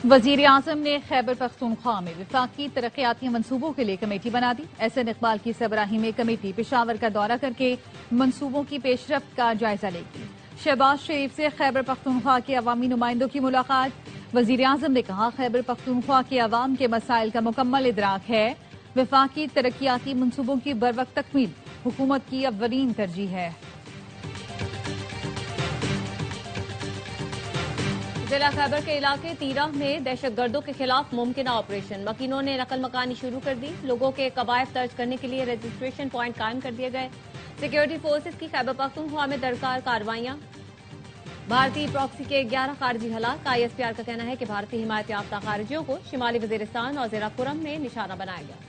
وزیر اعظم نے خیبر پختونخوا میں وفاقی ترقیاتی منصوبوں کے لیے کمیٹی بنا دی۔ احسن اقبال کی سربراہی میں کمیٹی پشاور کا دورہ کر کے منصوبوں کی پیش رفت کا جائزہ لے گی۔ شہباز شریف سے خیبر پختونخوا کے عوامی نمائندوں کی ملاقات۔ وزیر اعظم نے کہا خیبر پختونخوا کے عوام کے مسائل کا مکمل ادراک ہے۔ وفاقی ترقیاتی منصوبوں کی بروقت تکمیل حکومت کی اولین ترجیح ہے۔ ضلع خیبر کے علاقے تیرہ میں دہشت گردوں کے خلاف ممکنہ آپریشن، مکینوں نے نقل مکانی شروع کر دی۔ لوگوں کے قبائف درج کرنے کے لیے رجسٹریشن پوائنٹ قائم کر دیے گئے۔ سیکیورٹی فورسز کی خیبر پختونخوا میں درکار کارروائیاں۔ بھارتی پراکسی کے 11 خارجی ہلاک۔ آئی ایس پی آر کا کہنا ہے کہ بھارتی حمایت یافتہ خارجیوں کو شمالی وزیرستان اور زیرہ کرم میں نشانہ بنایا گیا۔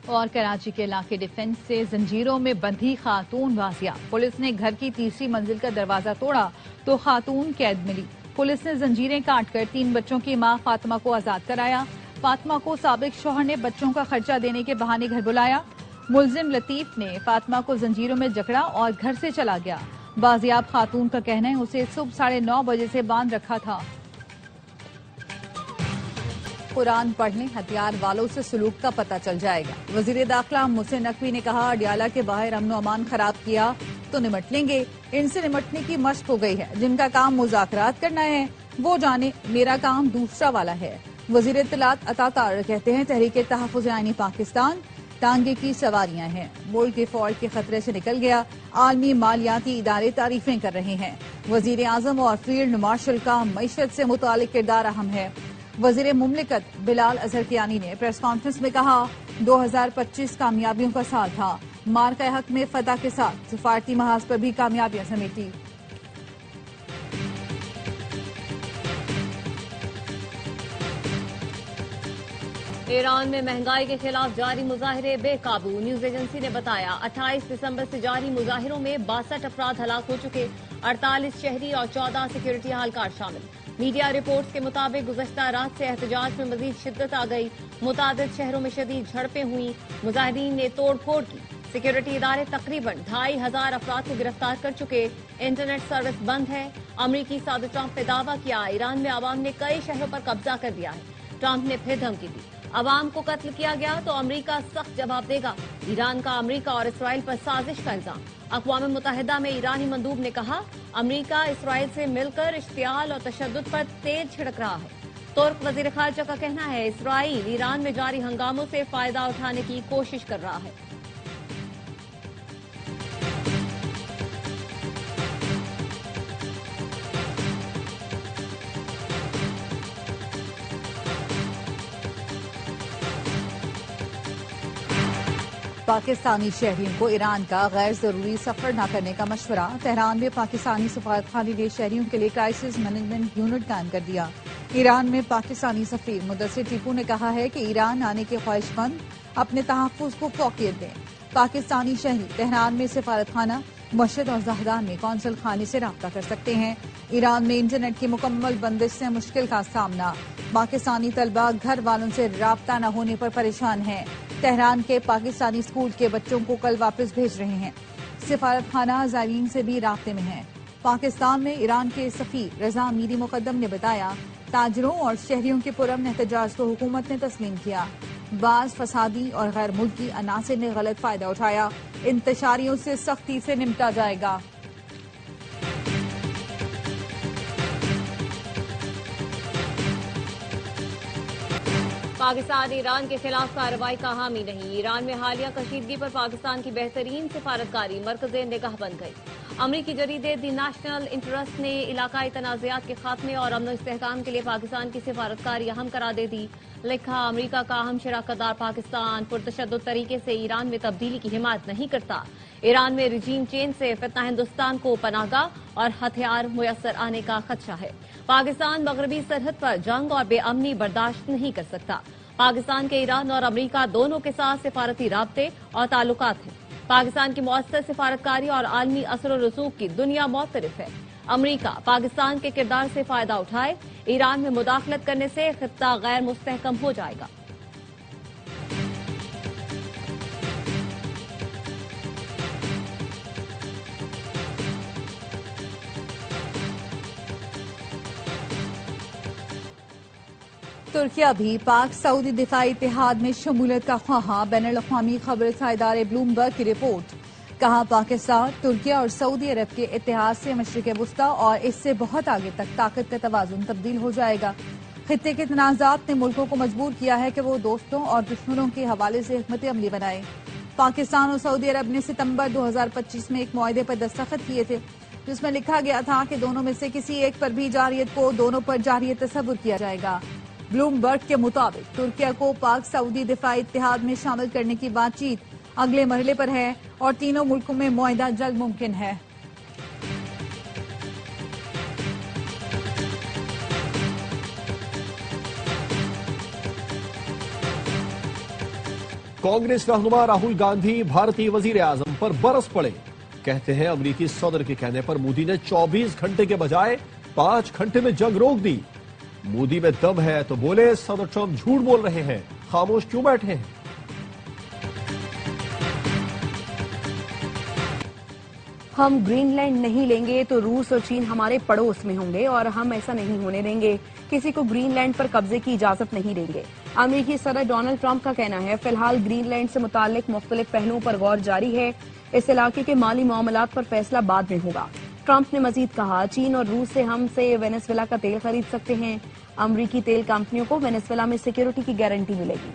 اور کراچی کے علاقے ڈیفنس سے زنجیروں میں بندھی خاتون بازیاب۔ پولیس نے گھر کی تیسری منزل کا دروازہ توڑا تو خاتون قید ملی۔ پولیس نے زنجیریں کاٹ کر 3 بچوں کی ماں فاطمہ کو آزاد کرایا۔ فاطمہ کو سابق شوہر نے بچوں کا خرچہ دینے کے بہانے گھر بلایا۔ ملزم لطیف نے فاطمہ کو زنجیروں میں جکڑا اور گھر سے چلا گیا۔ بازیاب خاتون کا کہنا ہے اسے صبح 9:30 بجے سے باندھ رکھا تھا۔ قرآن پڑھنے ہتھیار والوں سے سلوک کا پتہ چل جائے گا۔ وزیر داخلہ محسن نقوی نے کہا اڈیالہ کے باہر امن و امان خراب کیا تو نمٹ لیں گے۔ ان سے نمٹنے کی مشق ہو گئی ہے۔ جن کا کام مذاکرات کرنا ہے وہ جانے، میرا کام دوسرا والا ہے۔ وزیر اطلاعات عطا طاہر کہتے ہیں تحریک تحفظ آئینی پاکستان ٹانگے کی سواریاں ہیں۔ ملک ڈیفالٹ کے خطرے سے نکل گیا۔ عالمی مالیاتی ادارے تعریفیں کر رہے ہیں۔ وزیر اعظم اور فیلڈ مارشل کا معیشت سے متعلق کردار اہم ہے۔ وزیر مملکت بلال اظہر کیانی نے پریس کانفرنس میں کہا 2025 کامیابیوں کا سال تھا۔ مارکہ حق میں فتح کے ساتھ سفارتی محاذ پر بھی کامیابیاں سمیٹی۔ ایران میں مہنگائی کے خلاف جاری مظاہرے بے قابو۔ نیوز ایجنسی نے بتایا 28 دسمبر سے جاری مظاہروں میں 62 افراد ہلاک ہو چکے، 48 شہری اور 14 سیکیورٹی اہلکار شامل۔ میڈیا رپورٹس کے مطابق گزشتہ رات سے احتجاج میں مزید شدت آ گئی۔ متعدد شہروں میں شدید جھڑپیں ہوئیں، مظاہرین نے توڑ پھوڑ کی۔ سیکیورٹی ادارے تقریباً 2500 افراد کو گرفتار کر چکے۔ انٹرنیٹ سروس بند ہے۔ امریکی صدر ٹرمپ نے دعویٰ کیا ایران میں عوام نے کئی شہروں پر قبضہ کر دیا ہے۔ ٹرمپ نے پھر دھمکی دی عوام کو قتل کیا گیا تو امریکہ سخت جواب دے گا۔ ایران کا امریکہ اور اسرائیل پر سازش کا الزام۔ اقوام متحدہ میں ایرانی مندوب نے کہا امریکہ اسرائیل سے مل کر اشتعال اور تشدد پر تیز چھڑک رہا ہے۔ ترک وزیر خارجہ کا کہنا ہے اسرائیل ایران میں جاری ہنگاموں سے فائدہ اٹھانے کی کوشش کر رہا ہے۔ پاکستانی شہریوں کو ایران کا غیر ضروری سفر نہ کرنے کا مشورہ۔ تہران میں پاکستانی سفارتخانے نے شہریوں کے لیے کرائسس مینجمنٹ یونٹ قائم کر دیا۔ ایران میں پاکستانی سفیر مدثر ٹیپو نے کہا ہے کہ ایران آنے کے خواہش مند اپنے تحفظ کو فوقیت دیں۔ پاکستانی شہری تہران میں سفارتخانہ، مشہد اور زاہدان میں قونصل خانے سے رابطہ کر سکتے ہیں۔ ایران میں انٹرنیٹ کی مکمل بندش سے مشکل کا سامنا۔ پاکستانی طلبہ گھر والوں سے رابطہ نہ ہونے پر پریشان ہیں۔ تہران کے پاکستانی اسکول کے بچوں کو کل واپس بھیج رہے ہیں۔ سفارت خانہ زائرین سے بھی رابطے میں ہیں۔ پاکستان میں ایران کے سفیر رضا میری مقدم نے بتایا تاجروں اور شہریوں کے پرامن احتجاج کو حکومت نے تسلیم کیا۔ بعض فسادی اور غیر ملکی عناصر نے غلط فائدہ اٹھایا۔ انتشاریوں سے سختی سے نمٹا جائے گا۔ پاکستان ایران کے خلاف کارروائی کا حامی نہیں۔ ایران میں حالیہ کشیدگی پر پاکستان کی بہترین سفارتکاری مرکز نگاہ بن گئی۔ امریکی جریدے دی نیشنل انٹرسٹ نے علاقائی تنازعات کے خاتمے اور امن و استحکام کے لیے پاکستان کی سفارتکاری اہم قرار دے دی۔ لکھا امریکہ کا اہم شراکت دار پاکستان پرتشدد طریقے سے ایران میں تبدیلی کی حمایت نہیں کرتا۔ ایران میں رجیم چینج سے فتنہ ہندوستان کو پناہ گاہ اور ہتھیار میسر آنے کا خدشہ ہے۔ پاکستان مغربی سرحد پر جنگ اور بے امنی برداشت نہیں کر سکتا۔ پاکستان کے ایران اور امریکہ دونوں کے ساتھ سفارتی رابطے اور تعلقات ہیں۔ پاکستان کی مؤثر سفارتکاری اور عالمی اثر و رسوخ کی دنیا معترف ہے۔ امریکہ پاکستان کے کردار سے فائدہ اٹھائے، ایران میں مداخلت کرنے سے خطہ غیر مستحکم ہو جائے گا۔ ترکیہ بھی پاک سعودی دفاعی اتحاد میں شمولیت کا خواہاں، بین الاقوامی خبر رساں ادارے بلومبرگ کی رپورٹ۔ کہا پاکستان ترکیہ اور سعودی عرب کے اتحاد سے مشرق وسطی اور اس سے بہت آگے تک طاقت کا توازن تبدیل ہو جائے گا۔ خطے کے تنازعات نے ملکوں کو مجبور کیا ہے کہ وہ دوستوں اور دشمنوں کے حوالے سے حکمت عملی بنائے۔ پاکستان اور سعودی عرب نے ستمبر 2025 میں ایک معاہدے پر دستخط کیے تھے، جس میں لکھا گیا تھا کہ دونوں میں سے کسی ایک پر بھی جارحیت کو دونوں پر جارحیت تصور کیا جائے گا۔ بلومبرگ کے مطابق ترکیہ کو پاک سعودی دفاعی اتحاد میں شامل کرنے کی بات چیت اگلے مرحلے پر ہے اور تینوں ملکوں میں معاہدہ جلد ممکن ہے۔ کانگریس رہنما راہل گاندھی بھارتی وزیر اعظم پر برس پڑے۔ کہتے ہیں امریکی صدر کے کہنے پر مودی نے 24 گھنٹے کے بجائے 5 گھنٹے میں جنگ روک دی۔ مودی میں دم ہے تو بولے صدر ٹرمپ جھوٹ بول رہے ہیں، خاموش کیوں بیٹھے ہیں؟ ہم گرین لینڈ نہیں لیں گے تو روس اور چین ہمارے پڑوس میں ہوں گے اور ہم ایسا نہیں ہونے دیں گے۔ کسی کو گرین لینڈ پر قبضے کی اجازت نہیں دیں گے۔ امریکی صدر ڈونلڈ ٹرمپ کا کہنا ہے، فی الحال گرین لینڈ سے متعلق مختلف پہلوؤں پر غور جاری ہے۔ اس علاقے کے مالی معاملات پر فیصلہ بعد میں ہوگا۔ ٹرمپ نے مزید کہا، چین اور روس سے ہم سے وینزویلا کا تیل خرید سکتے ہیں۔ امریکی تیل کمپنیوں کو وینزویلا میں سیکیورٹی کی گارنٹی ملے گی۔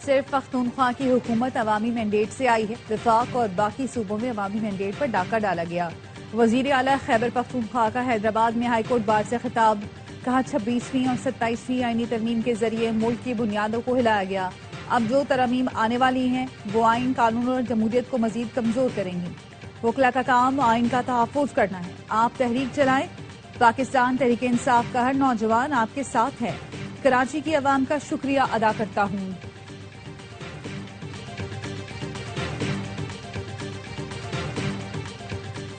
صرف پختونخوا کی حکومت عوامی مینڈیٹ سے آئی ہے۔ وفاق اور باقی صوبوں میں عوامی مینڈیٹ پر ڈاکہ ڈالا گیا۔ وزیر اعلیٰ خیبر پختونخوا کا حیدرآباد میں ہائی کورٹ بار سے خطاب۔ کہا 26ویں اور 27ویں آئینی ترمیم کے ذریعے ملک کی بنیادوں کو ہلایا گیا۔ اب جو ترامیم آنے والی ہیں وہ آئین، قانون اور جمہوریت کو مزید کمزور کریں گی۔ وکلا کا کام آئین کا تحفظ کرنا ہے۔ آپ تحریک چلائیں۔ پاکستان تحریک انصاف کا ہر نوجوان آپ کے ساتھ ہے۔ کراچی کی عوام کا شکریہ ادا کرتا ہوں۔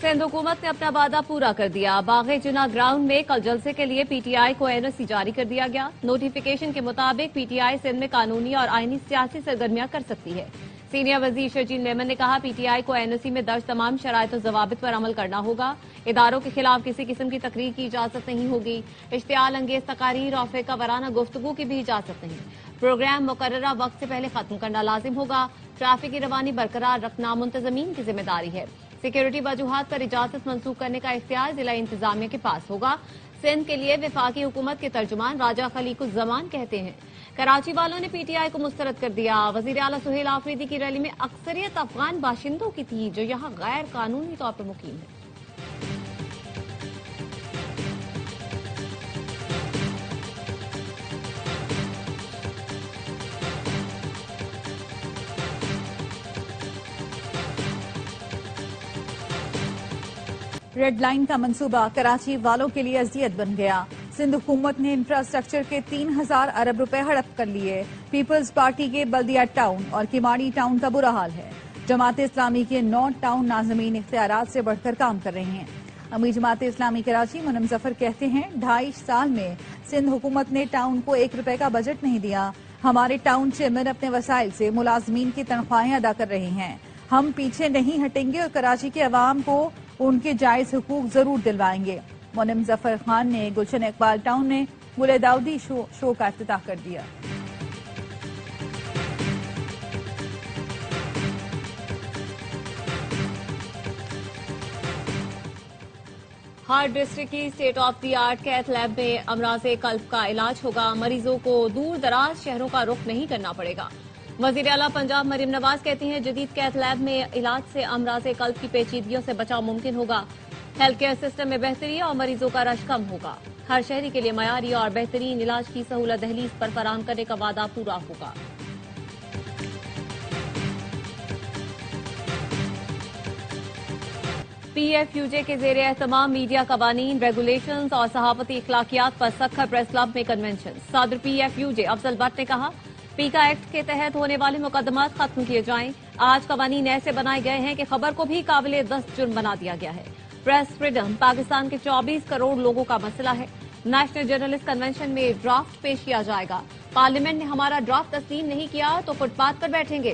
سندھ حکومت نے اپنا وعدہ پورا کر دیا۔ باغ جناح گراؤنڈ میں کل جلسے کے لیے پی ٹی آئی کو NOC جاری کر دیا گیا۔ نوٹیفیکیشن کے مطابق پی ٹی آئی سندھ میں قانونی اور آئینی سیاسی سرگرمیاں کر سکتی ہے۔ سینئر وزیر شرجیل میمن نے کہا، پی ٹی آئی کو NOC میں درج تمام شرائط و ضوابط پر عمل کرنا ہوگا۔ اداروں کے خلاف کسی قسم کی تقریر کی اجازت نہیں ہوگی۔ اشتعال انگیز تقاریر اور فرقہ وارانہ گفتگو کی بھی اجازت نہیں۔ پروگرام مقررہ وقت سے پہلے ختم کرنا لازم ہوگا۔ ٹریفک کی روانی برقرار رکھنا منتظمین کی ذمہ داری ہے۔ سیکیورٹی وجوہات پر اجازت منسوخ کرنے کا اختیار ضلع انتظامیہ کے پاس ہوگا۔ سندھ کے لیے وفاقی حکومت کے ترجمان راجہ خلیق الزمان کہتے ہیں، کراچی والوں نے پی ٹی آئی کو مسترد کر دیا۔ وزیر اعلیٰ سہیل آفریدی کی ریلی میں اکثریت افغان باشندوں کی تھی جو یہاں غیر قانونی طور پر مقیم ہیں۔ ریڈ لائن کا منصوبہ کراچی والوں کے لیے اذیت بن گیا۔ سندھ حکومت نے انفراسٹرکچر کے 3000 ارب روپے ہڑپ کر لیے۔ پیپلز پارٹی کے بلدیہ ٹاؤن اور کیماڑی ٹاؤن کا برا حال ہے۔ جماعت اسلامی کے 9 ٹاؤن ناظمین اختیارات سے بڑھ کر کام کر رہے ہیں۔ امیر جماعت اسلامی کراچی منم ظفر کہتے ہیں، 2.5 سال میں سندھ حکومت نے ٹاؤن کو 1 روپے کا بجٹ نہیں دیا۔ ہمارے ٹاؤن چیئرمین اپنے وسائل سے ملازمین کی تنخواہیں ادا کر رہے ہیں۔ ہم پیچھے نہیں ہٹیں گے اور کراچی کے عوام کو ان کے جائز حقوق ضرور دلوائیں گے۔ منم ظفر خان نے گلشن اقبال ٹاؤن میں گل داؤدی شو کا افتتاح کر دیا۔ ہارٹ ڈسٹرکٹ کی state of the art cath lab میں امراض قلب کا علاج ہوگا۔ مریضوں کو دور دراز شہروں کا رخ نہیں کرنا پڑے گا۔ وزیر اعلیٰ پنجاب مریم نواز کہتی ہیں، جدید کیتھ لیب میں علاج سے امراض قلب کی پیچیدگیوں سے بچاؤ ممکن ہوگا۔ ہیلتھ کیئر سسٹم میں بہتری اور مریضوں کا رش کم ہوگا۔ ہر شہری کے لیے معیاری اور بہترین علاج کی سہولت دہلیز پر فراہم کرنے کا وعدہ پورا ہوگا۔ پی ایف یو جے کے زیر اہتمام میڈیا قوانین، ریگولیشنز اور صحافتی اخلاقیات پر سکھر پریس کلب میں کنونشن۔ صدر P if you J Afzal but نے کہا، پیکا ایکٹ کے تحت ہونے والے مقدمات ختم کیے جائیں۔ آج قوانین ایسے بنائے گئے ہیں کہ خبر کو بھی قابل دست جرم بنا دیا گیا ہے۔ پریس فریڈم پاکستان کے 24 کروڑ لوگوں کا مسئلہ ہے۔ نیشنل جرنلسٹ کنونشن میں ڈرافٹ پیش کیا جائے گا۔ پارلیمنٹ نے ہمارا ڈرافٹ تسلیم نہیں کیا تو فٹ پاتھ پر بیٹھیں گے۔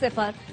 0,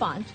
5